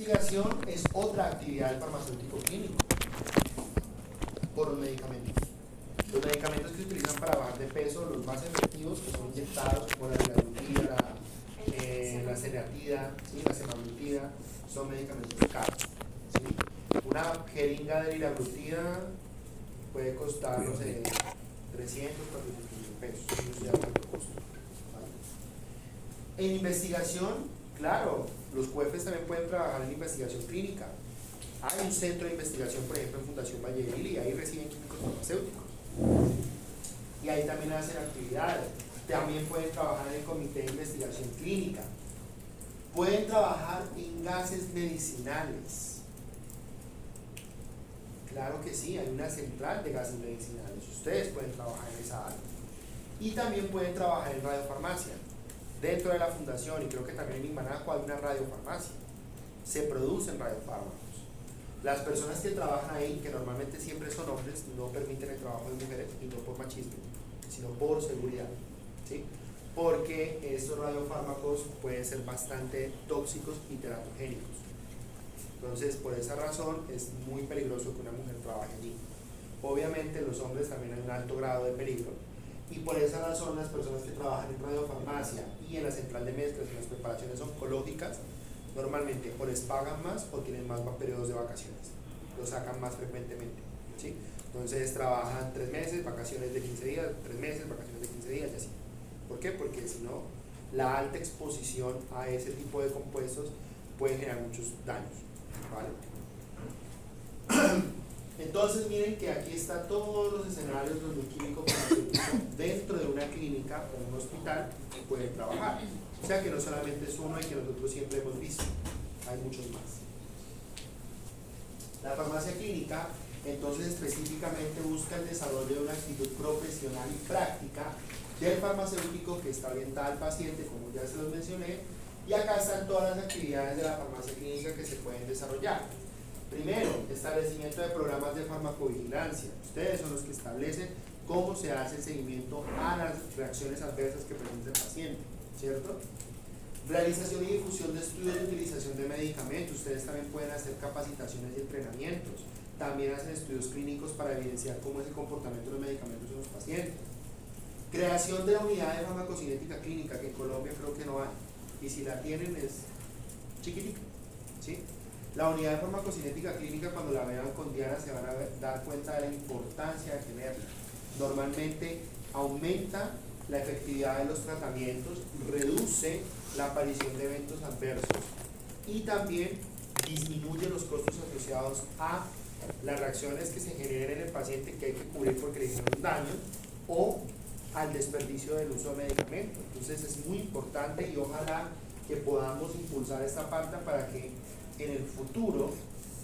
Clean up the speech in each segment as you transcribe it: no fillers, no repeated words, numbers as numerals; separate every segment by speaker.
Speaker 1: Investigación es otra actividad del farmacéutico clínico por los medicamentos. Los medicamentos que se utilizan para bajar de peso, los más efectivos, que son inyectados, como la liraglutida, la sedatida, ¿sí? La semaglutida, son medicamentos caros, ¿sí? Una jeringa de liraglutida puede costar, no sé, 300, 400 mil pesos, eso ya cuánto costo, ¿vale? En investigación, claro, los CUEFES también pueden trabajar en investigación clínica. Hay un centro de investigación, por ejemplo, en Fundación Valledil, y ahí reciben químicos farmacéuticos. Y ahí también hacen actividades. También pueden trabajar en el comité de investigación clínica. Pueden trabajar en gases medicinales. Claro que sí, hay una central de gases medicinales. Ustedes pueden trabajar en esa área. Y también pueden trabajar en radiofarmacia. Dentro de la fundación, y creo que también en Imanaco hay una radiofarmacia. Se producen radiofármacos. Las personas que trabajan ahí, que normalmente siempre son hombres, no permiten el trabajo de mujeres, y no por machismo, sino por seguridad, ¿sí? Porque estos radiofármacos pueden ser bastante tóxicos y teratogénicos. Entonces, por esa razón, es muy peligroso que una mujer trabaje allí. Obviamente, los hombres también hay un alto grado de peligro, y por esa razón, las personas que trabajan en radiofarmacia y en la central de mezclas, en las preparaciones oncológicas, normalmente o les pagan más o tienen más periodos de vacaciones, lo sacan más frecuentemente, ¿sí? Entonces trabajan 3 meses, vacaciones de 15 días, 3 meses, vacaciones de 15 días y así. ¿Por qué? Porque si no, la alta exposición a ese tipo de compuestos puede generar muchos daños, ¿vale? Entonces miren que aquí están todos los escenarios donde un químico farmacéutico dentro de una clínica o un hospital puede trabajar. O sea que no solamente es uno y que nosotros siempre hemos visto, hay muchos más. La farmacia clínica entonces específicamente busca el desarrollo de una actitud profesional y práctica del farmacéutico que está orientada al paciente, como ya se los mencioné, y acá están todas las actividades de la farmacia clínica que se pueden desarrollar. Primero, establecimiento de programas de farmacovigilancia. Ustedes son los que establecen cómo se hace el seguimiento a las reacciones adversas que presenta el paciente, ¿cierto? Realización y difusión de estudios de utilización de medicamentos. Ustedes también pueden hacer capacitaciones y entrenamientos. También hacen estudios clínicos para evidenciar cómo es el comportamiento de los medicamentos en los pacientes. Creación de la unidad de farmacocinética clínica, que en Colombia creo que no hay. Y si la tienen es chiquitica, ¿sí? La unidad de farmacocinética clínica, cuando la vean con Diana, se van a dar cuenta de la importancia de tenerla. Normalmente aumenta la efectividad de los tratamientos, reduce la aparición de eventos adversos y también disminuye los costos asociados a las reacciones que se generen en el paciente que hay que cubrir porque le hicieron un daño, o al desperdicio del uso de medicamentos. Entonces es muy importante, y ojalá que podamos impulsar esta parte para que en el futuro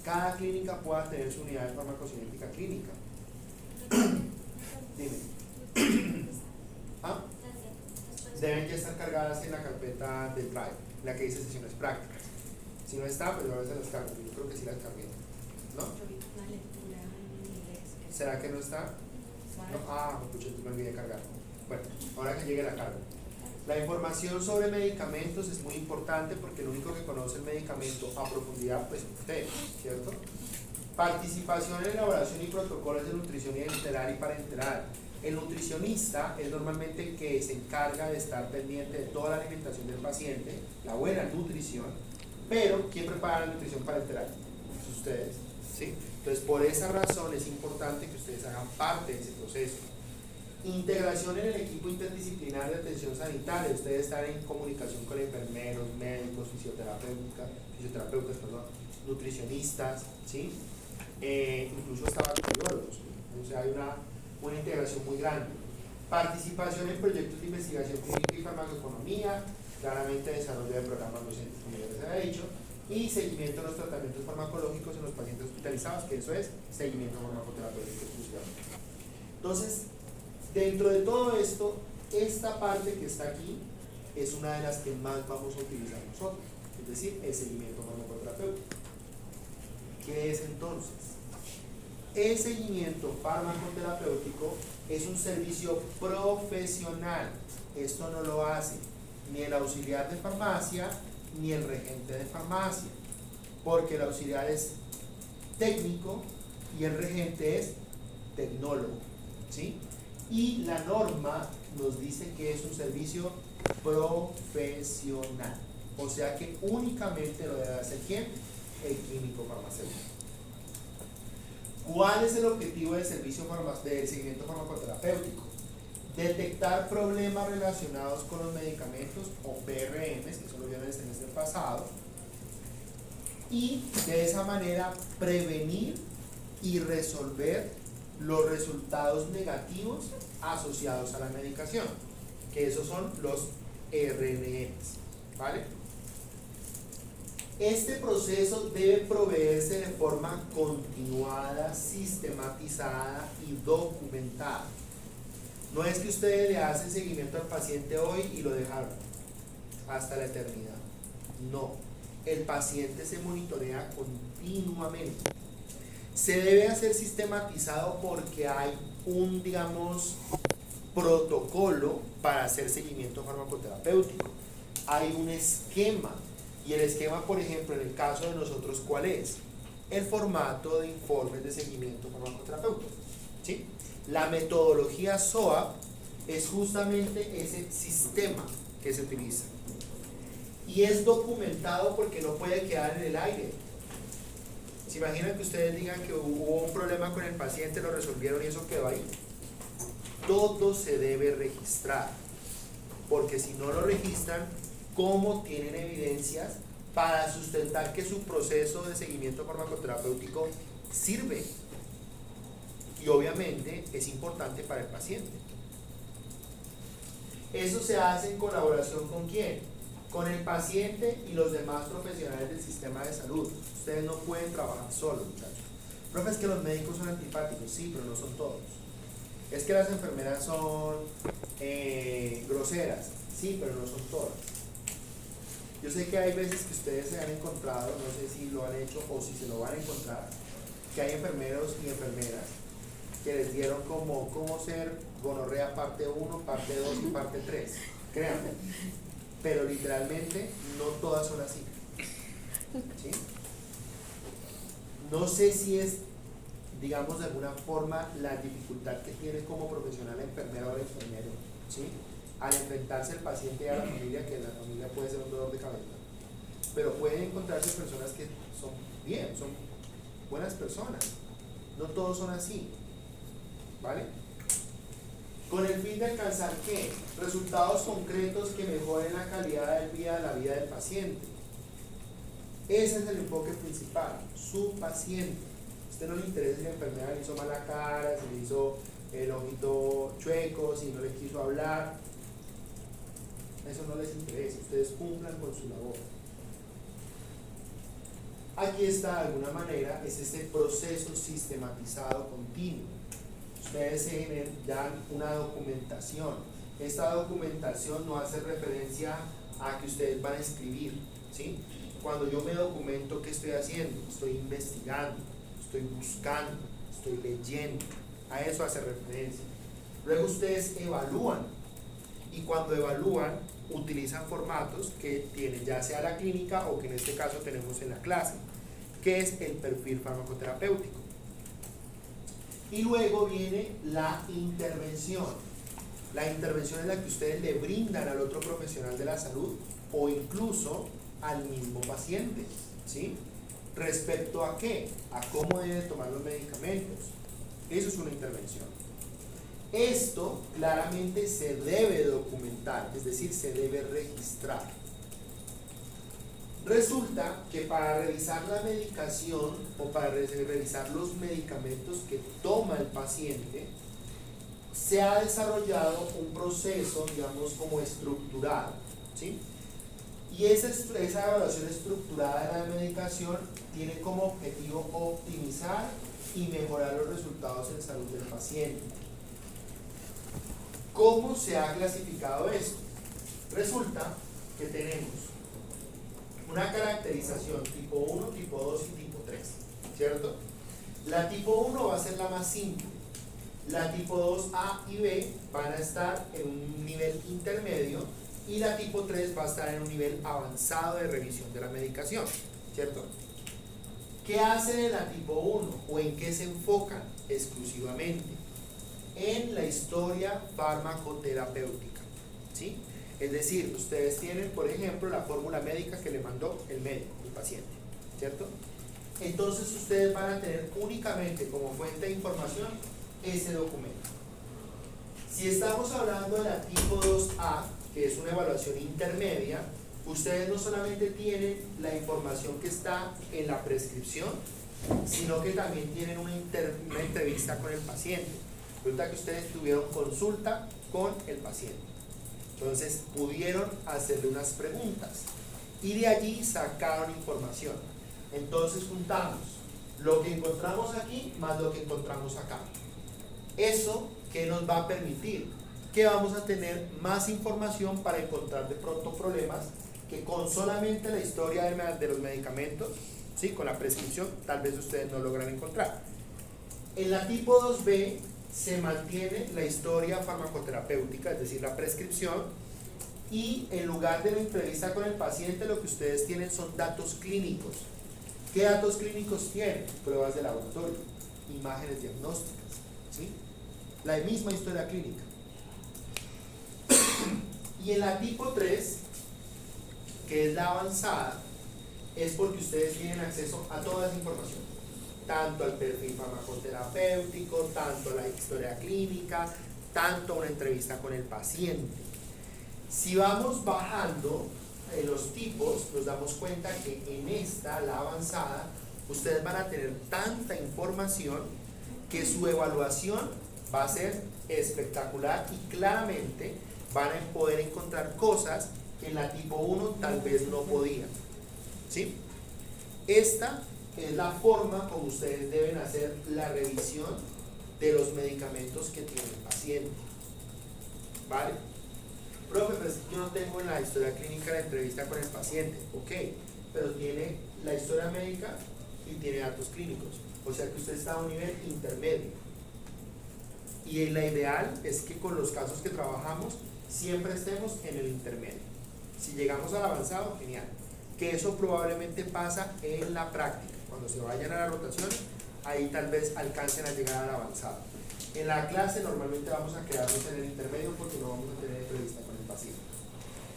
Speaker 1: cada clínica pueda tener su unidad de farmacocinética clínica. Dime. ¿Ah? Deben ya estar cargadas en la carpeta del Drive, la que dice sesiones prácticas. Si no está, pues a veces las cargo. Yo creo que sí las cargué, ¿no? ¿Será que no está? No. Ah, pucha, me olvidé de cargar. Bueno, ahora que llegue la carga. La información sobre medicamentos es muy importante porque el único que conoce el medicamento a profundidad pues es usted, ¿cierto? Participación en elaboración y protocolos de nutrición enteral y parenteral. El nutricionista es normalmente el que se encarga de estar pendiente de toda la alimentación del paciente, la buena nutrición, pero ¿quién prepara la nutrición parenteral? Pues ustedes, ¿sí? Entonces, por esa razón es importante que ustedes hagan parte de ese proceso. Integración en el equipo interdisciplinar de atención sanitaria. Ustedes están en comunicación con enfermeros, médicos, fisioterapeutas, nutricionistas, ¿sí? Incluso hasta bacteriólogos. O sea, hay una integración muy grande. Participación en proyectos de investigación clínica y farmacoeconomía, claramente desarrollo de programas docentes, como ya les había dicho, y seguimiento de los tratamientos farmacológicos en los pacientes hospitalizados, que eso es seguimiento farmacoterapéutico exclusivamente. Entonces, dentro de todo esto, esta parte que está aquí es una de las que más vamos a utilizar nosotros, es decir, el seguimiento farmacoterapéutico. ¿Qué es entonces? El seguimiento farmacoterapéutico es un servicio profesional. Esto no lo hace ni el auxiliar de farmacia ni el regente de farmacia. porque el auxiliar es técnico y el regente es tecnólogo, ¿sí? Y la norma nos dice que es un servicio profesional, o sea que únicamente lo debe hacer ¿quién? El químico farmacéutico. ¿Cuál es el objetivo del del seguimiento farmacoterapéutico? Detectar problemas relacionados con los medicamentos o PRMs, que eso lo vieron en el semestre pasado, y de esa manera prevenir y resolver los resultados negativos asociados a la medicación, que esos son los RNMs, ¿vale? Este proceso debe proveerse de forma continuada, sistematizada y documentada. No es que ustedes le hacen seguimiento al paciente hoy y lo dejaron hasta la eternidad. No, el paciente se monitorea continuamente. Se debe hacer sistematizado porque hay un, digamos, protocolo para hacer seguimiento farmacoterapéutico. Hay un esquema. Y el esquema, por ejemplo, en el caso de nosotros, ¿cuál es? El formato de informes de seguimiento farmacoterapéutico, ¿sí? La metodología SOAP es justamente ese sistema que se utiliza. Y es documentado porque no puede quedar en el aire. ¿Se imaginan que ustedes digan que hubo un problema con el paciente, lo resolvieron y eso quedó ahí? Todo se debe registrar, porque si no lo registran, ¿cómo tienen evidencias para sustentar que su proceso de seguimiento farmacoterapéutico sirve? Y obviamente es importante para el paciente. Eso se hace en colaboración ¿con quién? Con el paciente y los demás profesionales del sistema de salud. Ustedes no pueden trabajar solos, muchachos. Profe, es que los médicos son antipáticos, sí, pero no son todos. Es que las enfermeras son groseras, sí, pero no son todas. Yo sé que hay veces que ustedes se han encontrado, no sé si lo han hecho o si se lo van a encontrar, que hay enfermeros y enfermeras que les dieron como cómo ser gonorrea parte 1, parte 2 y parte 3. Créanme. Pero literalmente no todas son así. ¿Sí? No sé si es, digamos, de alguna forma la dificultad que tiene como profesional la enfermera o el enfermero, ¿sí? Al enfrentarse al paciente y a la familia, que la familia puede ser un dolor de cabeza, pero pueden encontrarse personas que son bien, son buenas personas. No todos son así, ¿vale? Con el fin de alcanzar ¿qué? Resultados concretos que mejoren la calidad de vida, la vida del paciente. Ese es el enfoque principal, su paciente. A usted no le interesa si la enfermera le hizo mala cara, si le hizo el ojito chueco, si no le quiso hablar. Eso no les interesa, ustedes cumplan con su labor. Aquí está, de alguna manera, es este proceso sistematizado continuo. Ustedes se dan una documentación. Esta documentación no hace referencia a que ustedes van a escribir, ¿sí? Cuando yo me documento, ¿qué estoy haciendo? Estoy investigando, estoy buscando, estoy leyendo. A eso hace referencia. Luego ustedes evalúan, y cuando evalúan, utilizan formatos que tienen ya sea la clínica o que en este caso tenemos en la clase, que es el perfil farmacoterapéutico. Y luego viene la intervención. La intervención es la que ustedes le brindan al otro profesional de la salud o incluso al mismo paciente, ¿sí? ¿Respecto a qué? A cómo debe tomar los medicamentos. Eso es una intervención. Esto claramente se debe documentar, es decir, se debe registrar. Resulta que para revisar la medicación o para revisar los medicamentos que toma el paciente, se ha desarrollado un proceso, digamos, como estructurado, ¿sí? Y esa evaluación estructurada de la medicación tiene como objetivo optimizar y mejorar los resultados en salud del paciente. ¿Cómo se ha clasificado esto? Resulta que tenemos una caracterización tipo 1, tipo 2 y tipo 3, ¿cierto? La tipo 1 va a ser la más simple. La tipo 2, A y B van a estar en un nivel intermedio y la tipo 3 va a estar en un nivel avanzado de revisión de la medicación, ¿cierto? ¿Qué hacen en la tipo 1 o en qué se enfocan exclusivamente? En la historia farmacoterapéutica, ¿sí? Es decir, ustedes tienen, por ejemplo, la fórmula médica que le mandó el médico, el paciente, ¿cierto? Entonces ustedes van a tener únicamente como fuente de información ese documento. Si estamos hablando de la tipo 2A, que es una evaluación intermedia, ustedes no solamente tienen la información que está en la prescripción, sino que también tienen una entrevista con el paciente. Resulta que ustedes tuvieron consulta con el paciente. Entonces pudieron hacerle unas preguntas y de allí sacaron información. Entonces juntamos lo que encontramos aquí más lo que encontramos acá. Eso, ¿qué nos va a permitir? Que vamos a tener más información para encontrar de pronto problemas que con solamente la historia de los medicamentos, ¿sí? Con la prescripción, tal vez ustedes no logran encontrar. En la tipo 2B se mantiene la historia farmacoterapéutica, es decir, la prescripción, y en lugar de la entrevista con el paciente, lo que ustedes tienen son datos clínicos. ¿Qué datos clínicos tienen? Pruebas de laboratorio, imágenes diagnósticas, ¿sí? La misma historia clínica. Y en la tipo 3, que es la avanzada, es porque ustedes tienen acceso a toda esa información, tanto al perfil farmacoterapéutico, tanto a la historia clínica, tanto a una entrevista con el paciente. Si vamos bajando en los tipos, nos damos cuenta que en esta, la avanzada, ustedes van a tener tanta información que su evaluación va a ser espectacular y claramente van a poder encontrar cosas que en la tipo 1 tal vez no podían, ¿sí? Esta es la forma como ustedes deben hacer la revisión de los medicamentos que tiene el paciente, ¿vale? Profe, pues yo no tengo en la historia clínica la entrevista con el paciente, ok, pero tiene la historia médica y tiene datos clínicos, o sea que usted está a un nivel intermedio. Y la ideal es que con los casos que trabajamos siempre estemos en el intermedio. Si llegamos al avanzado, genial. Que eso probablemente pasa en la práctica. Cuando se vayan a la rotación, ahí tal vez alcancen a llegar al avanzado. En la clase normalmente vamos a quedarnos en el intermedio porque no vamos a tener entrevista con el paciente.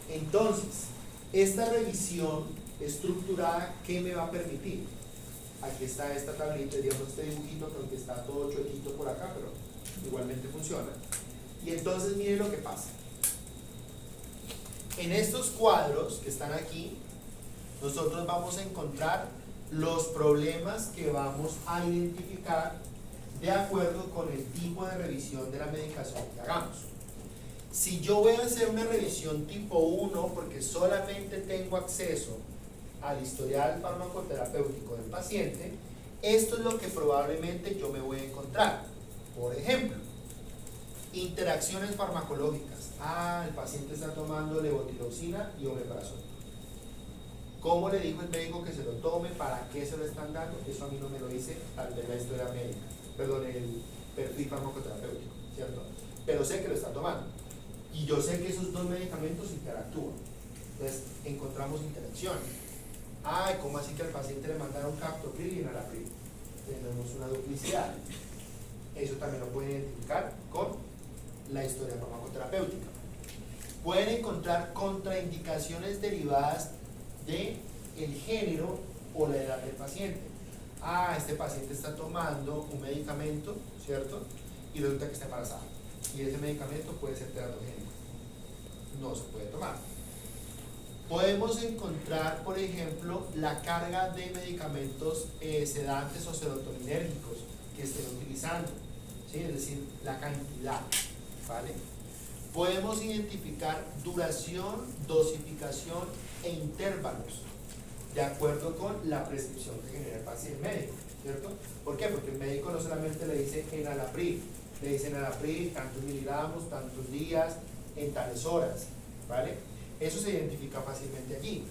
Speaker 1: Entonces, esta revisión estructurada, ¿qué me va a permitir? Aquí está esta tablita, digamos este dibujito, que aunque está todo chuequito por acá, pero igualmente funciona. Y entonces miren lo que pasa. En estos cuadros que están aquí, nosotros vamos a encontrar los problemas que vamos a identificar de acuerdo con el tipo de revisión de la medicación que hagamos. Si yo voy a hacer una revisión tipo 1 porque solamente tengo acceso al historial farmacoterapéutico del paciente, esto es lo que probablemente yo me voy a encontrar. Por ejemplo, interacciones farmacológicas. El paciente está tomando levotiroxina y omeprazol. ¿Cómo le dijo el médico que se lo tome? ¿Para qué se lo están dando? Eso a mí no me lo dice tal vez la historia médica, perdón, el perfil farmacoterapéutico, ¿cierto? Pero sé que lo está tomando. Y yo sé que esos dos medicamentos interactúan. Entonces, encontramos interacción. ¿Cómo así que al paciente le mandaron captopril y enalapril? Tenemos una duplicidad. Eso también lo pueden identificar con la historia farmacoterapéutica. Pueden encontrar contraindicaciones derivadas del género o la edad del paciente. Este paciente está tomando un medicamento, ¿cierto? Y resulta que está embarazada. Y ese medicamento puede ser teratogénico. No se puede tomar. Podemos encontrar, por ejemplo, la carga de medicamentos sedantes o serotoninérgicos que estén utilizando, ¿sí? Es decir, la cantidad, ¿vale? Podemos identificar duración, dosificación e intervalos de acuerdo con la prescripción que genera el paciente médico, ¿cierto? ¿Por qué? Porque el médico no solamente le dice enalapril, le dice enalapril, tantos miligramos, tantos días, en tales horas, ¿vale? Eso se identifica fácilmente allí.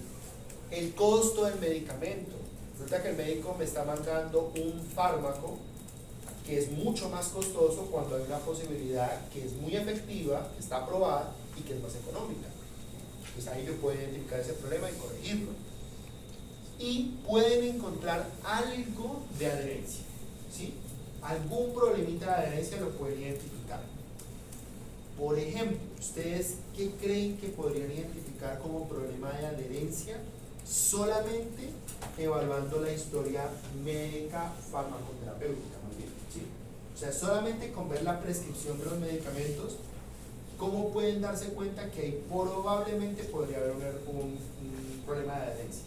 Speaker 1: El costo del medicamento. Resulta que el médico me está mandando un fármaco que es mucho más costoso cuando hay una posibilidad que es muy efectiva, que está aprobada y que es más económica. Pues ahí yo puedo identificar ese problema y corregirlo. y pueden encontrar algo de adherencia, ¿sí? Algún problemita de adherencia lo pueden identificar. Por ejemplo, ¿ustedes qué creen que podrían identificar como problema de adherencia solamente evaluando la historia médica farmacoterapéutica, más bien, ¿sí? O sea, solamente con ver la prescripción de los medicamentos, ¿cómo pueden darse cuenta que ahí probablemente podría haber un problema de adherencia?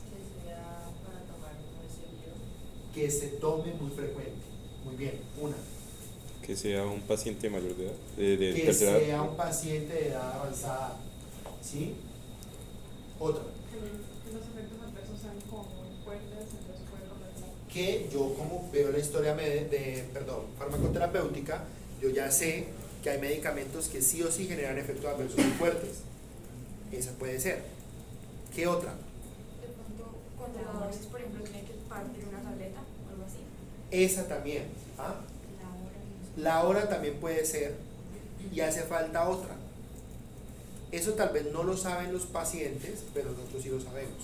Speaker 2: Que sea para tomar muy seguido.
Speaker 1: Que se tome muy frecuente. Muy bien, una.
Speaker 3: Que sea un paciente mayor de edad, de
Speaker 1: Que
Speaker 3: tercera edad.
Speaker 1: sea un paciente de edad avanzada, ¿sí? Otra.
Speaker 4: Que los efectos adversos sean como muy fuertes, entonces puede comenzar.
Speaker 1: Que yo, como veo la historia farmacoterapéutica, yo ya sé que hay medicamentos que sí o sí generan efectos adversos muy fuertes. Esa puede ser. ¿Qué otra?
Speaker 5: De pronto, cuando la dosis, por ejemplo, tiene que partir una tableta o algo así.
Speaker 1: Esa también. ¿Ah?
Speaker 5: La hora.
Speaker 1: La hora también puede ser, y hace falta otra. Eso tal vez no lo saben los pacientes, pero nosotros sí lo sabemos.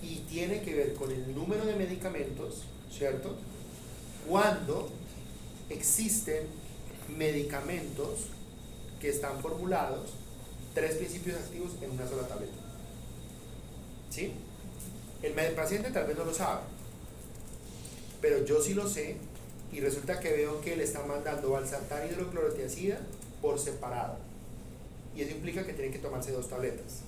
Speaker 1: Y tiene que ver con el número de medicamentos, ¿cierto? Cuando existen medicamentos que están formulados, 3 principios activos en una sola tableta. ¿Sí? El paciente tal vez no lo sabe, pero yo sí lo sé, y resulta que veo que le están mandando valsartán y hidroclorotiazida por separado, y eso implica que tienen que tomarse 2 tabletas.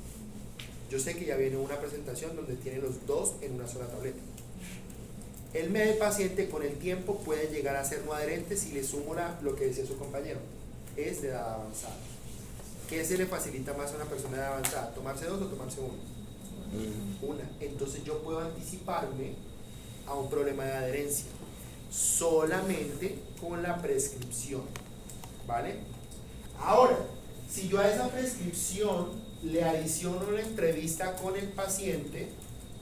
Speaker 1: Yo sé que ya viene una presentación donde tiene los 2 en una sola tableta. El paciente con el tiempo puede llegar a ser no adherente si le sumo lo que decía su compañero, es de edad avanzada. ¿Qué se le facilita más a una persona de edad avanzada? ¿Tomarse 2 o tomarse 1? Una. Entonces yo puedo anticiparme a un problema de adherencia solamente con la prescripción, ¿vale? Ahora, si yo a esa prescripción le adiciono la entrevista con el paciente,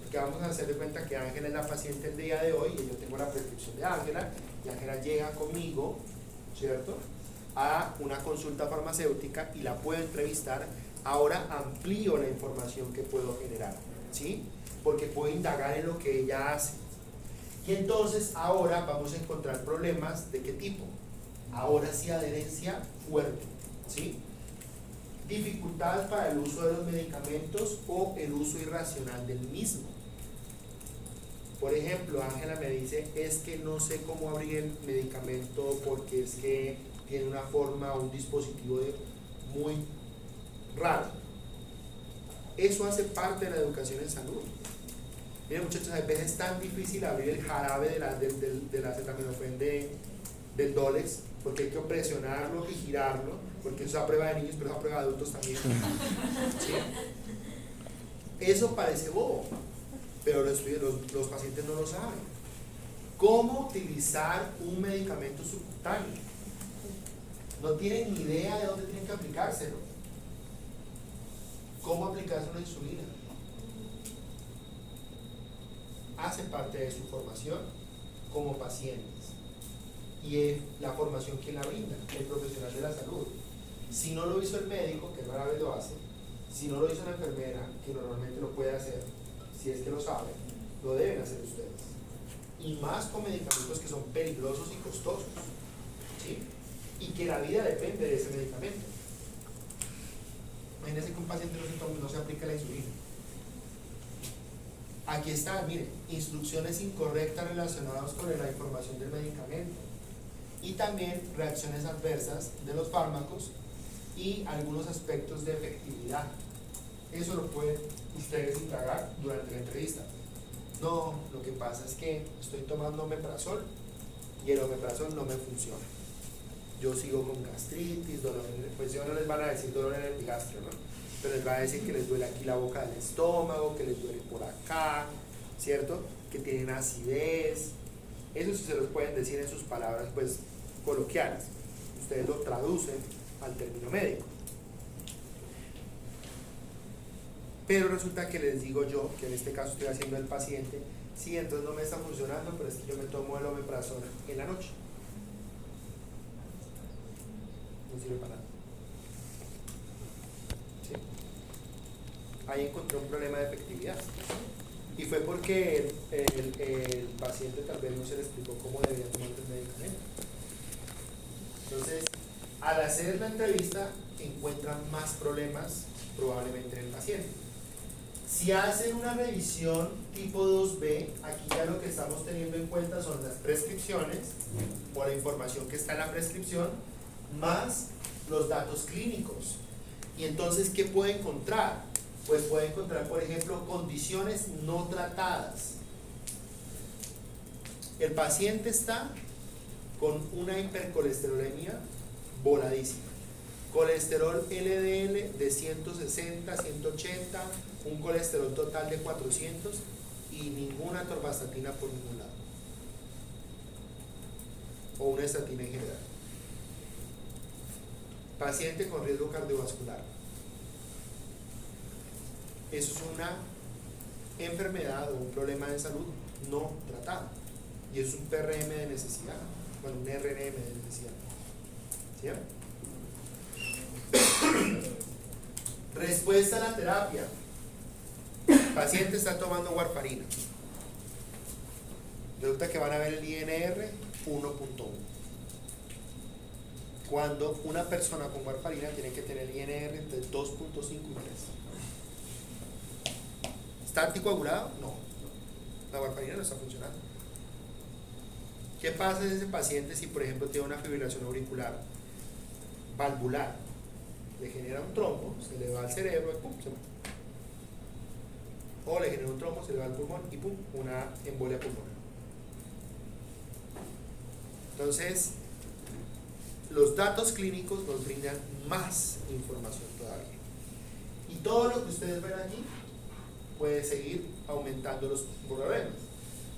Speaker 1: porque vamos a hacer de cuenta que Ángela es la paciente el día de hoy y yo tengo la prescripción de Ángela, y Ángela llega conmigo, ¿cierto?, a una consulta farmacéutica y la puedo entrevistar. Ahora amplío la información que puedo generar, ¿sí? Porque puedo indagar en lo que ella hace. Y entonces ahora vamos a encontrar problemas de qué tipo. Ahora sí, adherencia fuerte, ¿sí? Dificultades para el uso de los medicamentos o el uso irracional del mismo. Por ejemplo, Ángela me dice, es que no sé cómo abrir el medicamento porque es que tiene una forma, un dispositivo muy raro. Eso hace parte de la educación en salud. Miren, muchachos, a veces es tan difícil abrir el jarabe de la acetaminofén del Dolex, porque hay que presionarlo y girarlo, porque eso es a prueba de niños, pero es a prueba de adultos también. ¿Sí? Eso parece bobo, pero los pacientes no lo saben. ¿Cómo utilizar un medicamento subcutáneo? No tienen ni idea de dónde tienen que aplicárselo. ¿Cómo aplicarse una insulina? Hace parte de su formación como pacientes. Y es la formación quien la brinda, el profesional de la salud. Si no lo hizo el médico, que rara vez lo hace, si no lo hizo la enfermera, que normalmente lo puede hacer, si es que lo sabe, lo deben hacer ustedes. Y más con medicamentos que son peligrosos y costosos, ¿sí? Y que la vida depende de ese medicamento. Imagínense que un paciente no se aplica la insulina. Aquí está, miren, instrucciones incorrectas relacionadas con la información del medicamento y también reacciones adversas de los fármacos y algunos aspectos de efectividad. Eso lo pueden ustedes indagar durante la entrevista. No, lo que pasa es que estoy tomando omeprazol y el omeprazol no me funciona. Yo sigo con gastritis, dolor, pues yo no les van a decir dolor en el epigastrio, ¿no? Pero les va a decir que les duele aquí la boca del estómago, que les duele por acá, ¿cierto? Que tienen acidez. Eso sí se los pueden decir en sus palabras, pues, coloquiales. Ustedes lo traducen al término médico. Pero resulta que les digo yo, que en este caso estoy haciendo el paciente, sí, entonces no me está funcionando, pero es que yo me tomo el omeprazol en la noche. No sirve para nada. ¿Sí? Ahí encontré un problema de efectividad. Y fue porque el paciente tal vez no se le explicó cómo debía tomar el medicamento. Entonces, al hacer la entrevista, encuentran más problemas probablemente en el paciente. Si hacen una revisión tipo 2B, aquí ya lo que estamos teniendo en cuenta son las prescripciones o la información que está en la prescripción más los datos clínicos. Y entonces, ¿qué puede encontrar? Pues puede encontrar, por ejemplo, condiciones no tratadas. El paciente está con una hipercolesterolemia voladísima. Colesterol LDL de 160, 180, un colesterol total de 400 y ninguna atorvastatina por ningún lado. O una estatina en general. Paciente con riesgo cardiovascular. Eso es una enfermedad o un problema de salud no tratado. Y es un PRM de necesidad. Bueno, un RNM de necesidad. ¿Sí? Respuesta a la terapia. El paciente está tomando warfarina. Resulta que van a ver el INR 1.1. Cuando una persona con warfarina tiene que tener INR entre 2.5 y 3. ¿Está anticoagulado? No. La warfarina no está funcionando. ¿Qué pasa en ese paciente si, por ejemplo, tiene una fibrilación auricular valvular? Le genera un trombo, se le va al cerebro y pum, se muere. O le genera un trombo, se le va al pulmón y pum, una embolia pulmonar. Entonces, los datos clínicos nos brindan más información todavía. Y todo lo que ustedes ven aquí puede seguir aumentando los problemas.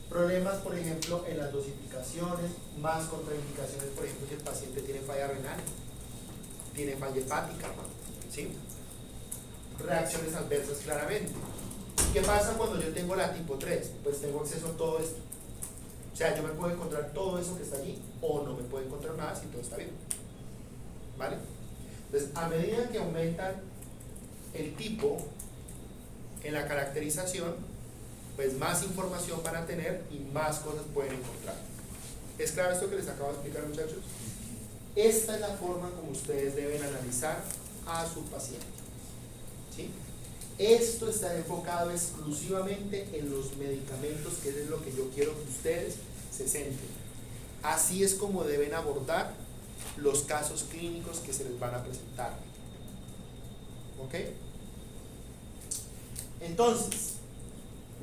Speaker 1: Problemas, por ejemplo, en las dosificaciones, más contraindicaciones, por ejemplo, si el paciente tiene falla renal, tiene falla hepática, ¿sí? Reacciones adversas claramente. ¿Qué pasa cuando yo tengo la tipo 3? Pues tengo acceso a todo esto. O sea, yo me puedo encontrar todo eso que está allí, o no me puedo encontrar nada si todo está bien. ¿Vale? Entonces, a medida que aumentan el tipo en la caracterización, pues más información van a tener y más cosas pueden encontrar. ¿Es claro esto que les acabo de explicar, muchachos? Esta es la forma como ustedes deben analizar a su paciente. ¿Sí? Esto está enfocado exclusivamente en los medicamentos, que es lo que yo quiero que ustedes se centren. Así es como deben abordar los casos clínicos que se les van a presentar. ¿Ok? Entonces,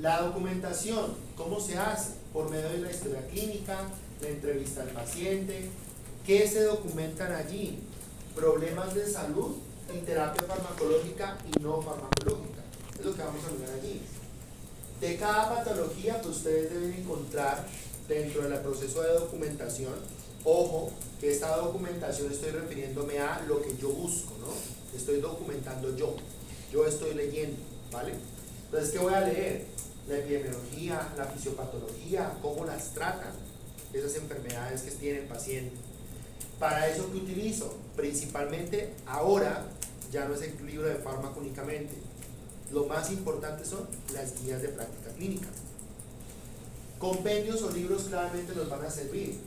Speaker 1: la documentación, ¿cómo se hace? Por medio de la historia clínica, la entrevista al paciente. ¿Qué se documentan allí? Problemas de salud y terapia farmacológica y no farmacológica. Es lo que vamos a mirar allí. De cada patología, pues ustedes deben encontrar dentro del proceso de documentación. Ojo, que esta documentación estoy refiriéndome a lo que yo busco, ¿no? Estoy documentando yo. Yo estoy leyendo, ¿vale? Entonces, ¿qué voy a leer? La epidemiología, la fisiopatología, cómo las tratan esas enfermedades que tiene el paciente. Para eso, ¿qué utilizo? Principalmente ahora ya no es el libro de fármaco únicamente. Lo más importante son las guías de práctica clínica. Compendios o libros claramente nos van a servir.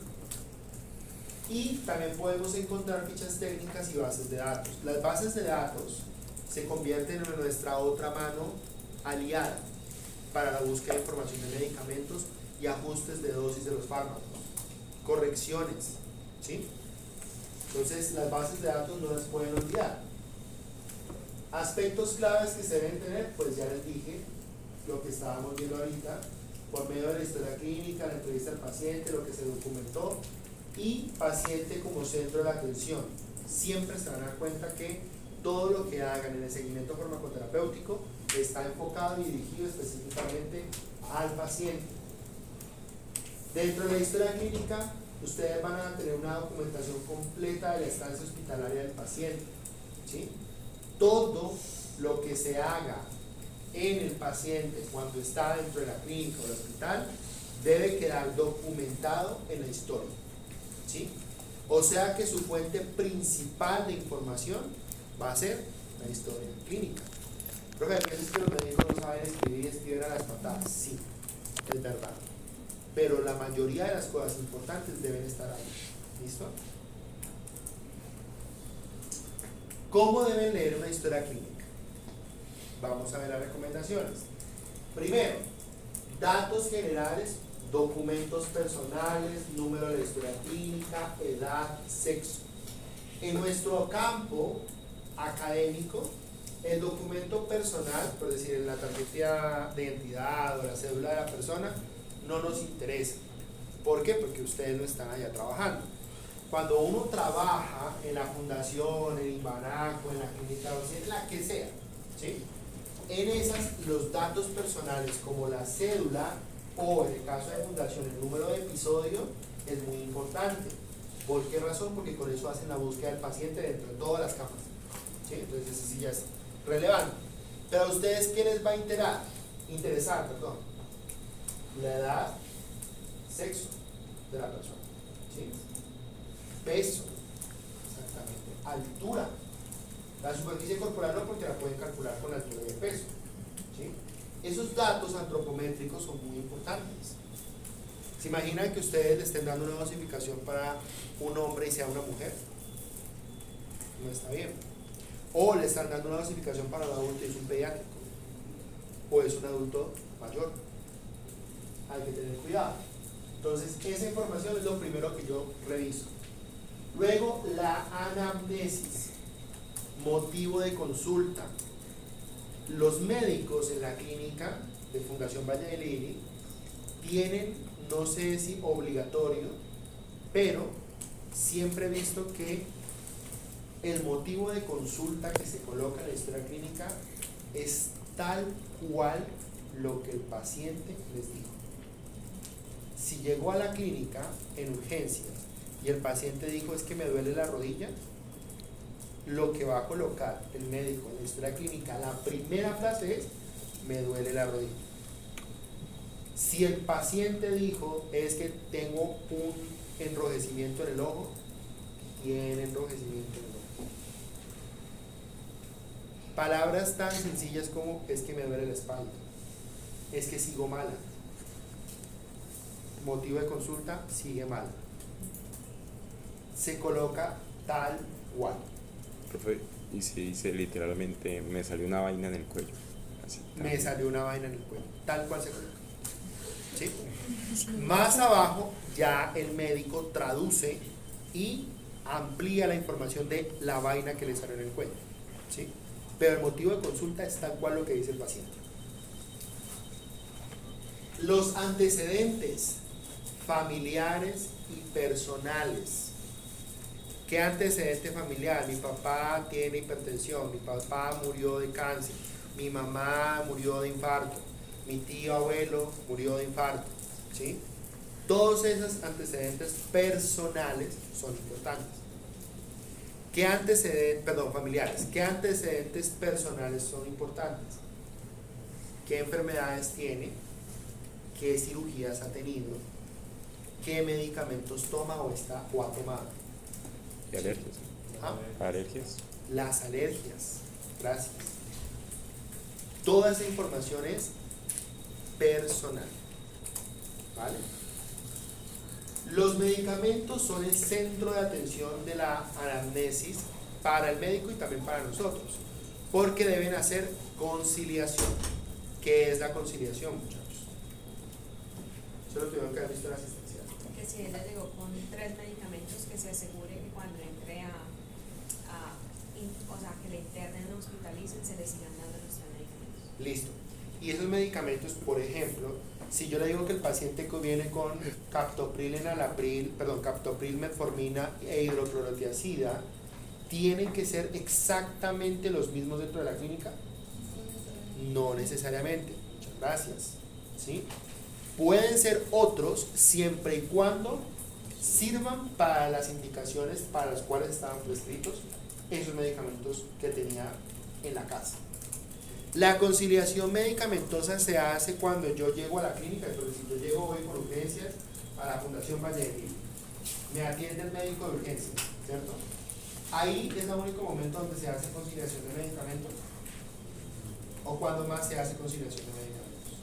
Speaker 1: Y también podemos encontrar fichas técnicas y bases de datos. Las bases de datos se convierten en nuestra otra mano aliada para la búsqueda de información de medicamentos y ajustes de dosis de los fármacos, correcciones, ¿sí? Entonces, las bases de datos no las pueden olvidar. Aspectos claves que se deben tener, pues ya les dije lo que estábamos viendo ahorita, por medio de la historia clínica, la entrevista al paciente, lo que se documentó, y paciente como centro de la atención. Siempre se van a dar cuenta que todo lo que hagan en el seguimiento farmacoterapéutico está enfocado y dirigido específicamente al paciente. Dentro de la historia clínica, ustedes van a tener una documentación completa de la estancia hospitalaria del paciente, ¿sí? Todo lo que se haga en el paciente cuando está dentro de la clínica o el hospital debe quedar documentado en la historia, ¿sí? O sea que su fuente principal de información va a ser la historia clínica. Profe, hay veces que los médicos no saben escribir y escriben a las patadas. Sí, es verdad. Pero la mayoría de las cosas importantes deben estar ahí. ¿Listo? ¿Cómo deben leer una historia clínica? Vamos a ver las recomendaciones. Primero, datos generales, documentos personales, número de la historia clínica, edad, sexo. En nuestro campo académico, el documento personal, por decir, en la tarjeta de identidad o la cédula de la persona, no nos interesa. ¿Por qué? Porque ustedes no están allá trabajando. Cuando uno trabaja en la fundación, en el Imbanaco, en la clínica, en la que sea, ¿sí? En esas, los datos personales como la cédula o en el caso de fundación el número de episodio es muy importante. ¿Por qué razón? Porque con eso hacen la búsqueda del paciente dentro de todas las camas, ¿sí? Entonces eso sí ya es relevante. Pero a ustedes, ¿qué les va a interesar? La edad, sexo de la persona, ¿sí? Peso, exactamente, altura. La superficie corporal no, porque la pueden calcular con la altura y el peso, ¿sí? Esos datos antropométricos son muy importantes. ¿Se imaginan que ustedes le estén dando una dosificación para un hombre y sea una mujer? No está bien. O le están dando una dosificación para un adulto y es un pediátrico, o es un adulto mayor. Hay que tener cuidado. Entonces, esa información es lo primero que yo reviso. Luego, la anamnesis, motivo de consulta. Los médicos en la clínica de Fundación Valle del Lili tienen, no sé si obligatorio, pero siempre he visto que el motivo de consulta que se coloca en la historia clínica es tal cual lo que el paciente les dijo. Si llegó a la clínica en urgencias y el paciente dijo es que me duele la rodilla, lo que va a colocar el médico en la historia clínica, la primera frase es me duele la rodilla. Si el paciente dijo es que tengo un enrojecimiento en el ojo, tiene enrojecimiento en el ojo. Palabras tan sencillas como es que me duele la espalda, es que sigo mala. Motivo de consulta, sigue mal. Se coloca tal cual.
Speaker 3: Profe, y si dice literalmente me salió una vaina en el cuello. Así,
Speaker 1: Me salió una vaina en el cuello. Tal cual se coloca. ¿Sí? Más abajo ya el médico traduce y amplía la información de la vaina que le salió en el cuello. ¿Sí? Pero el motivo de consulta es tal cual lo que dice el paciente. Los antecedentes familiares y personales. ¿Qué antecedente familiar? Mi papá tiene hipertensión, mi papá murió de cáncer, mi mamá murió de infarto, mi tío abuelo murió de infarto, ¿sí? Todos esos antecedentes personales son importantes. ¿Qué antecedentes, familiares? ¿Qué antecedentes personales son importantes? ¿Qué enfermedades tiene? ¿Qué cirugías ha tenido? ¿Qué medicamentos toma o ha tomado?
Speaker 3: ¿Y alergias?
Speaker 1: ¿Ah?
Speaker 3: ¿Alergias?
Speaker 1: Las alergias, gracias. Toda esa información es personal, ¿vale? Los medicamentos son el centro de atención de la anamnesis para el médico y también para nosotros, porque deben hacer conciliación. ¿Qué es la conciliación, muchachos? Eso es lo que veo que han visto en la asistencia.
Speaker 5: Que si ella llegó con 3 medicamentos, que se asegure que cuando entre o sea, que le internen o hospitalicen, se le sigan dando los 3 medicamentos.
Speaker 1: Listo. Y esos medicamentos, por ejemplo, si yo le digo que el paciente que viene con captopril, captopril, metformina e hidroclorotiazida, ¿tienen que ser exactamente los mismos dentro de la clínica? No necesariamente. Muchas gracias. ¿Sí? Pueden ser otros siempre y cuando sirvan para las indicaciones para las cuales estaban prescritos esos medicamentos que tenía en la casa. La conciliación medicamentosa se hace cuando yo llego a la clínica. Entonces, si yo llego hoy con urgencias a la Fundación Valle del Lili, me atiende el médico de urgencias, ¿cierto? Ahí es el único momento donde se hace conciliación de medicamentos. ¿O cuándo más se hace conciliación de medicamentos?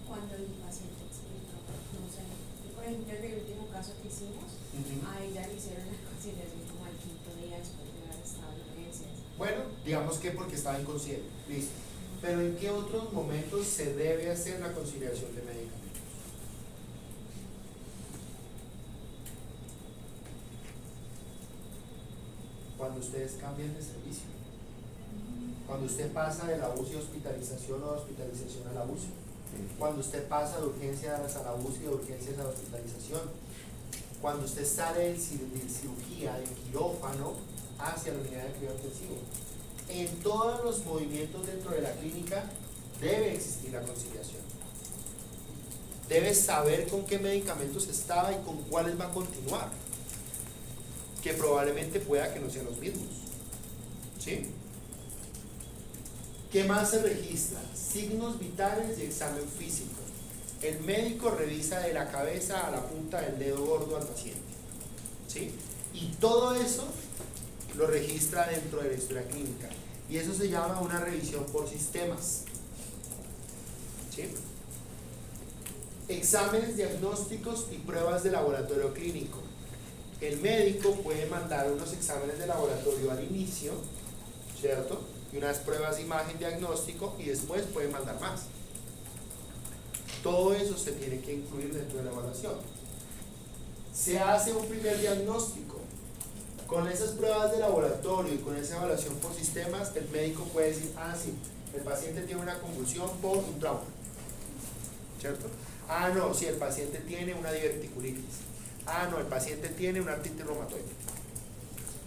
Speaker 5: Cuando el paciente explica, no sé, por ejemplo, en el último caso que hicimos, a ella le hicieron la conciliación como al quinto día después de haber estado en urgencias.
Speaker 1: Bueno, digamos que porque estaba inconsciente, listo. Pero ¿en qué otros momentos se debe hacer la conciliación de medicamentos? Cuando ustedes cambian de servicio, cuando usted pasa de la UCI a hospitalización o de hospitalización a la UCI, cuando usted pasa de urgencias a la UCI, de urgencias a la hospitalización, cuando usted sale de cirugía, de quirófano hacia la unidad de cuidado intensivo. En todos los movimientos dentro de la clínica debe existir la conciliación. Debe saber con qué medicamentos estaba y con cuáles va a continuar, que probablemente pueda que no sean los mismos. ¿Sí? ¿Qué más se registra? Signos vitales y examen físico. El médico revisa de la cabeza a la punta del dedo gordo al paciente. ¿Sí? Y todo eso lo registra dentro de la historia clínica. Y eso se llama una revisión por sistemas. ¿Sí? Exámenes diagnósticos y pruebas de laboratorio clínico. El médico puede mandar unos exámenes de laboratorio al inicio, ¿cierto? Y unas pruebas de imagen diagnóstico y después puede mandar más. Todo eso se tiene que incluir dentro de la evaluación. Se hace un primer diagnóstico. Con esas pruebas de laboratorio y con esa evaluación por sistemas, el médico puede decir, ah, sí, el paciente tiene una convulsión por un trauma, ¿cierto? Ah, no, sí, el paciente tiene una diverticulitis. Ah, no, el paciente tiene una artritis reumatoide.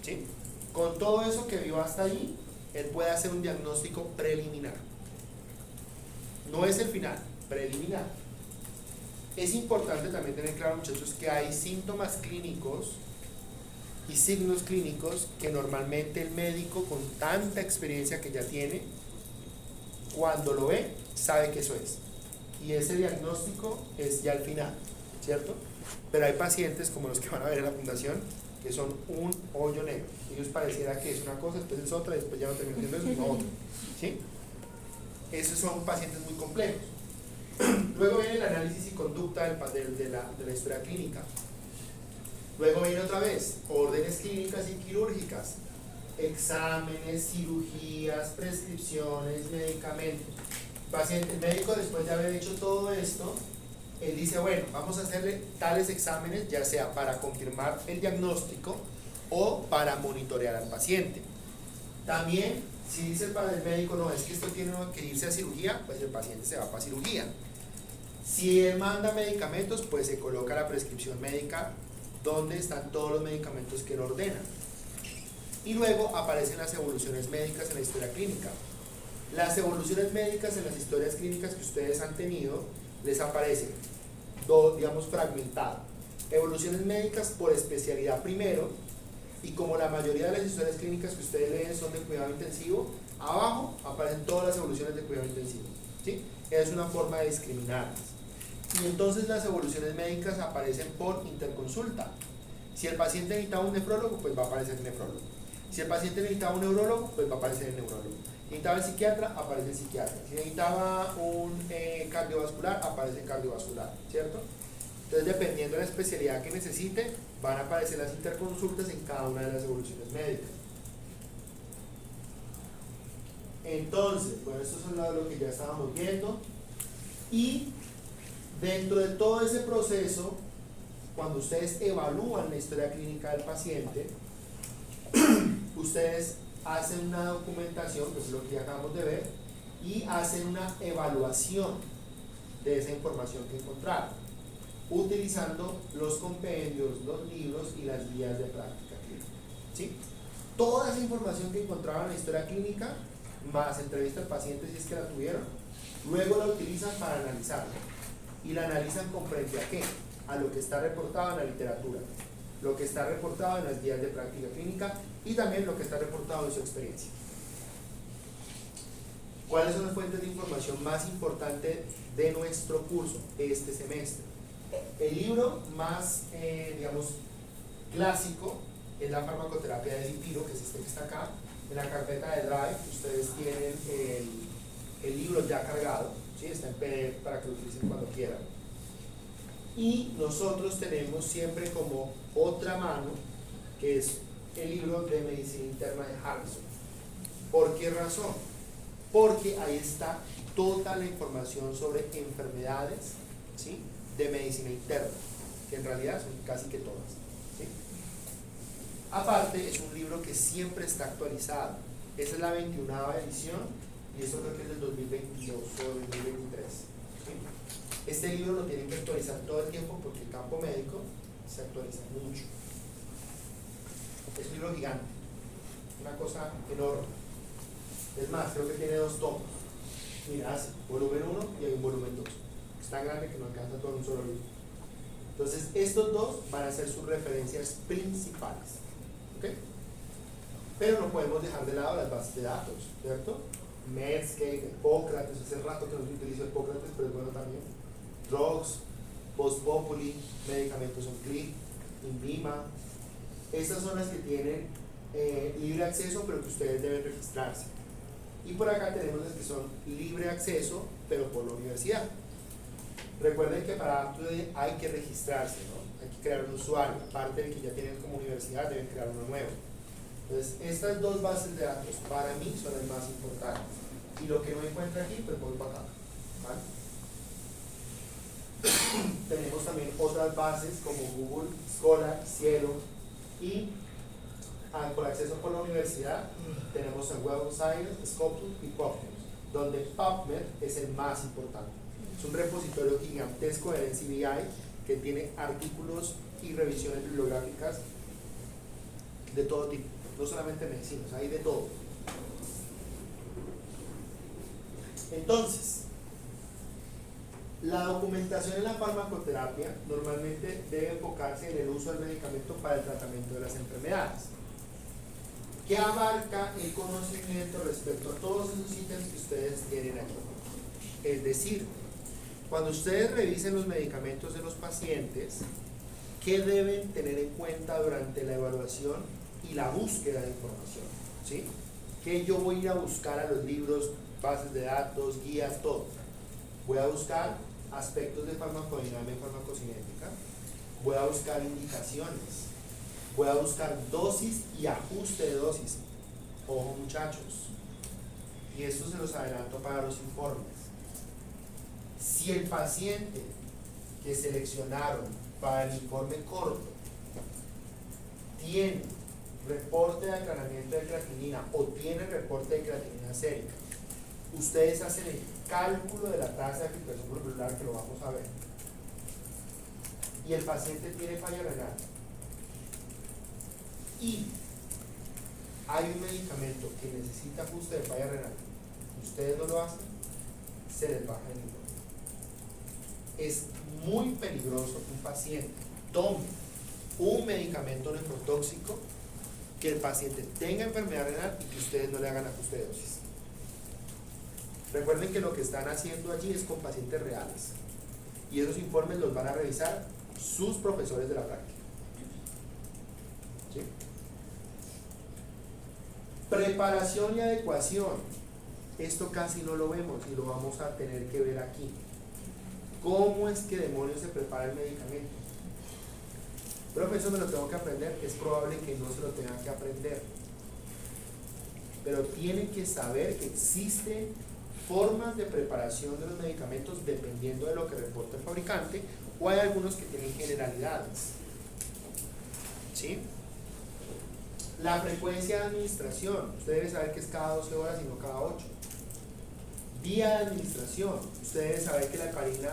Speaker 1: ¿Sí? Con todo eso que vio hasta ahí, él puede hacer un diagnóstico preliminar. No es el final, preliminar. Es importante también tener claro, muchachos, que hay síntomas clínicos y signos clínicos que normalmente el médico, con tanta experiencia que ya tiene, cuando lo ve, sabe que eso es. Y ese diagnóstico es ya el final, ¿cierto? Pero hay pacientes, como los que van a ver en la fundación, que son un hoyo negro. Ellos pareciera que es una cosa, después es otra, después ya no termina siendo eso, sino otra. ¿Sí? Esos son pacientes muy complejos. Luego viene el análisis y conducta de la historia clínica. Luego viene otra vez, órdenes clínicas y quirúrgicas, exámenes, cirugías, prescripciones, medicamentos. El médico, después de haber hecho todo esto, él dice, bueno, vamos a hacerle tales exámenes, ya sea para confirmar el diagnóstico o para monitorear al paciente. También, si dice el médico, no, es que esto tiene que irse a cirugía, pues el paciente se va para cirugía. Si él manda medicamentos, pues se coloca la prescripción médica donde están todos los medicamentos que él ordena. Y luego aparecen las evoluciones médicas en la historia clínica. Las evoluciones médicas en las historias clínicas que ustedes han tenido, les aparecen, digamos, fragmentado. Evoluciones médicas por especialidad primero, y como la mayoría de las historias clínicas que ustedes leen son de cuidado intensivo, abajo aparecen todas las evoluciones de cuidado intensivo. ¿Sí? Es una forma de discriminarlas. Y entonces las evoluciones médicas aparecen por interconsulta. Si el paciente necesitaba un nefrólogo, pues va a aparecer el nefrólogo. Si el paciente necesitaba un neurólogo, pues va a aparecer el neurólogo. Si necesitaba el psiquiatra, aparece el psiquiatra. Si necesitaba un cardiovascular, aparece el cardiovascular, ¿cierto? Entonces, dependiendo de la especialidad que necesite, van a aparecer las interconsultas en cada una de las evoluciones médicas. Entonces, bueno, esto es lo que ya estábamos viendo. Y dentro de todo ese proceso, cuando ustedes evalúan la historia clínica del paciente, ustedes hacen una documentación, que es lo que ya acabamos de ver, y hacen una evaluación de esa información que encontraron, utilizando los compendios, los libros y las guías de práctica clínica. ¿Sí? Toda esa información que encontraban en la historia clínica, más entrevista al paciente si es que la tuvieron, luego la utilizan para analizarla. Y la analizan con frente a qué? A lo que está reportado en la literatura, lo que está reportado en las guías de práctica clínica y también lo que está reportado en su experiencia. ¿Cuáles son las fuentes de información más importantes de nuestro curso este semestre? El libro más, digamos, clásico es la farmacoterapia de Dipiro, que es este que está acá, En la carpeta de Drive ustedes tienen el libro ya cargado, ¿sí? Está en PDF para que lo utilicen cuando quieran. Y nosotros tenemos siempre como otra mano, que es el libro de medicina interna de Harrison. ¿Por qué razón? Porque ahí está toda la información sobre enfermedades, ¿sí?, de medicina interna, que en realidad son casi que todas, ¿sí? Aparte, es un libro que siempre está actualizado. Esa es la 21ª edición y esto creo que es del 2022 o 2023, ¿sí? Este libro lo tienen que actualizar todo el tiempo porque el campo médico se actualiza mucho. Es un libro gigante, una cosa enorme. Es más, creo que tiene 2 tomos. Mira, hace volumen 1 y hay un volumen 2. Es tan grande que no alcanza todo en un solo libro. Entonces, estos dos van a ser sus referencias principales. ¿Ok? Pero no podemos dejar de lado las bases de datos, ¿cierto? Medscape, Hippocrates, hace rato que no se utiliza Hippocrates, pero es bueno también. Drugs, Vox Populi, Medicamentos on Click, Inbima. Estas son las que tienen libre acceso, pero que ustedes deben registrarse. Y por acá tenemos las que son libre acceso, pero por la universidad. Recuerden que para UpToDate hay que registrarse, ¿no? Hay que crear un usuario. Aparte de que ya tienen como universidad, deben crear uno nuevo. Entonces, estas dos bases de datos para mí son las más importantes. Y lo que no encuentro aquí, pues voy para acá, ¿vale? Tenemos también otras bases como Google, Scholar, Cielo y por acceso por la universidad tenemos el Web of Science, Scopus y PubMed, donde PubMed es el más importante. Es un repositorio gigantesco de NCBI que tiene artículos y revisiones bibliográficas de todo tipo, no solamente medicinas, hay de todo. Entonces, la documentación en la farmacoterapia normalmente debe enfocarse en el uso del medicamento para el tratamiento de las enfermedades, que abarca el conocimiento respecto a todos esos ítems que ustedes tienen aquí. Es decir, cuando ustedes revisen los medicamentos de los pacientes, ¿qué deben tener en cuenta durante la evaluación y la búsqueda de información? ¿Sí? ¿Qué yo voy a ir a buscar a los libros, bases de datos, guías, todo? Voy a buscar aspectos de farmacodinámica y farmacocinética, voy a buscar indicaciones, voy a buscar dosis y ajuste de dosis. Ojo, muchachos, y esto se los adelanto para los informes. Si el paciente que seleccionaron para el informe corto tiene reporte de aclaramiento de creatinina o tiene reporte de creatinina sérica, ustedes hacen el cálculo de la tasa de filtración glomerular, que lo vamos a ver, y el paciente tiene falla renal y hay un medicamento que necesita ajuste de falla renal, ustedes no lo hacen, se les baja el informe. Es muy peligroso que un paciente tome un medicamento nefrotóxico, que el paciente tenga enfermedad renal y que ustedes no le hagan ajuste de dosis. Recuerden que lo que están haciendo allí es con pacientes reales y esos informes los van a revisar sus profesores de la práctica. ¿Sí? Preparación y adecuación. Esto casi no lo vemos y lo vamos a tener que ver aquí. ¿Cómo es que demonios se prepara el medicamento? Pero eso me lo tengo que aprender, es probable que no se lo tengan que aprender. Pero tienen que saber que existen formas de preparación de los medicamentos dependiendo de lo que reporta el fabricante, o hay algunos que tienen generalidades. ¿Sí? La frecuencia de administración, usted debe saber que es cada 12 horas y no cada 8. Día de administración, usted debe saber que la heparina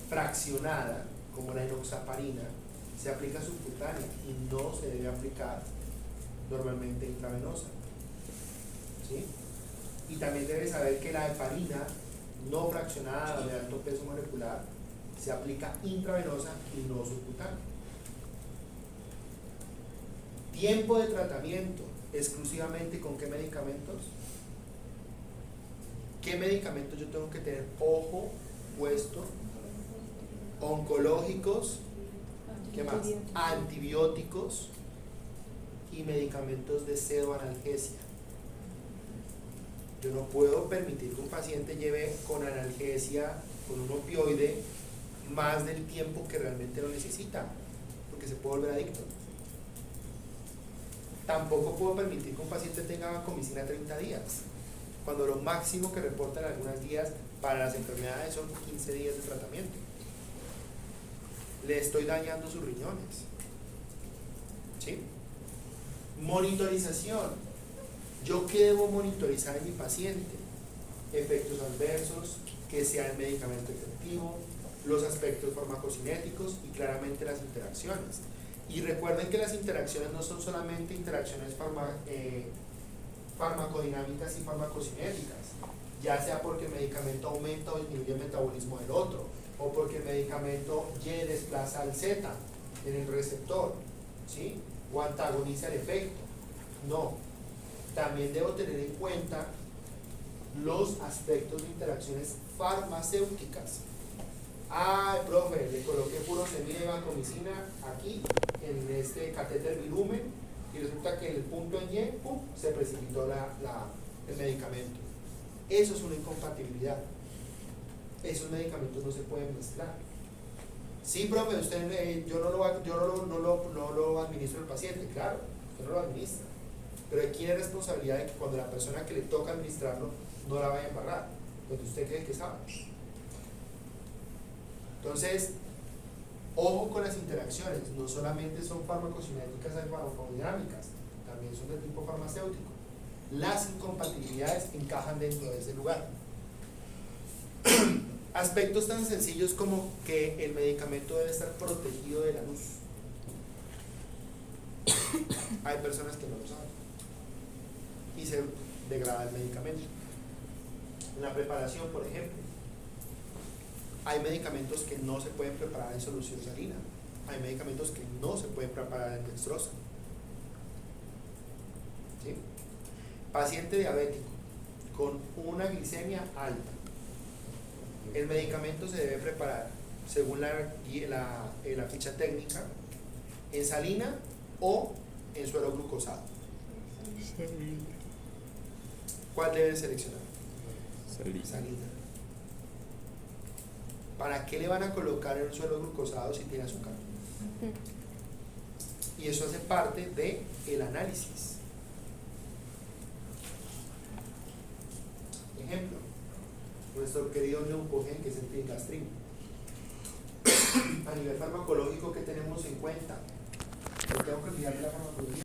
Speaker 1: fraccionada, como la enoxaparina, se aplica subcutánea y no se debe aplicar normalmente intravenosa. ¿Sí? Y también debe saber que la heparina no fraccionada de alto peso molecular se aplica intravenosa y no subcutánea. Tiempo de tratamiento, exclusivamente con qué medicamentos. ¿Qué medicamentos yo tengo que tener ojo puesto? Oncológicos, ¿qué más? Antibióticos, y medicamentos de pseudoanalgesia. Yo no puedo permitir que un paciente lleve con analgesia, con un opioide, más del tiempo que realmente lo necesita, porque se puede volver adicto. Tampoco puedo permitir que un paciente tenga vancomicina 30 días, cuando lo máximo que reportan algunas guías para las enfermedades son 15 días de tratamiento. Le estoy dañando sus riñones. ¿Sí? Monitorización. ¿Yo qué debo monitorizar en mi paciente? Efectos adversos, que sea el medicamento efectivo, los aspectos farmacocinéticos y claramente las interacciones. Y recuerden que las interacciones no son solamente interacciones farmacodinámicas y farmacocinéticas, ya sea porque el medicamento aumenta o disminuye el metabolismo del otro, o porque el medicamento Y desplaza al Z en el receptor, ¿sí? O antagoniza el efecto. No, también debo tener en cuenta los aspectos de interacciones farmacéuticas. Ah, profe, le coloqué furosemida y vancomicina aquí en este catéter bilumen y resulta que en el punto en Y, ¡pum!, se precipitó el medicamento. Eso es una incompatibilidad. Esos medicamentos no se pueden mezclar. Sí, profe, usted, yo no lo administro al paciente, claro, usted no lo administra, pero aquí hay responsabilidad de que cuando la persona que le toca administrarlo no la vaya a embarrar, donde usted cree que sabe. Entonces, ojo con las interacciones, no solamente son farmacocinéticas y farmacodinámicas, también son de tipo farmacéutico. Las incompatibilidades encajan dentro de ese lugar. Aspectos tan sencillos como que el medicamento debe estar protegido de la luz. Hay personas que no lo saben y se degrada el medicamento. En la preparación, por ejemplo, hay medicamentos que no se pueden preparar en solución salina, hay medicamentos que no se pueden preparar en dextrosa. ¿Sí? Paciente diabético con una glicemia alta, el medicamento se debe preparar según la ficha técnica en salina o en suero glucosado. ¿Cuál deben seleccionar? Salina. ¿Para qué le van a colocar en un suero glucosado si tiene azúcar? Y eso hace parte del análisis. Ejemplo, nuestro querido Neupogen, que es el filgastrin. A nivel farmacológico, ¿qué tenemos en cuenta? Yo tengo que olvidar de la farmacología.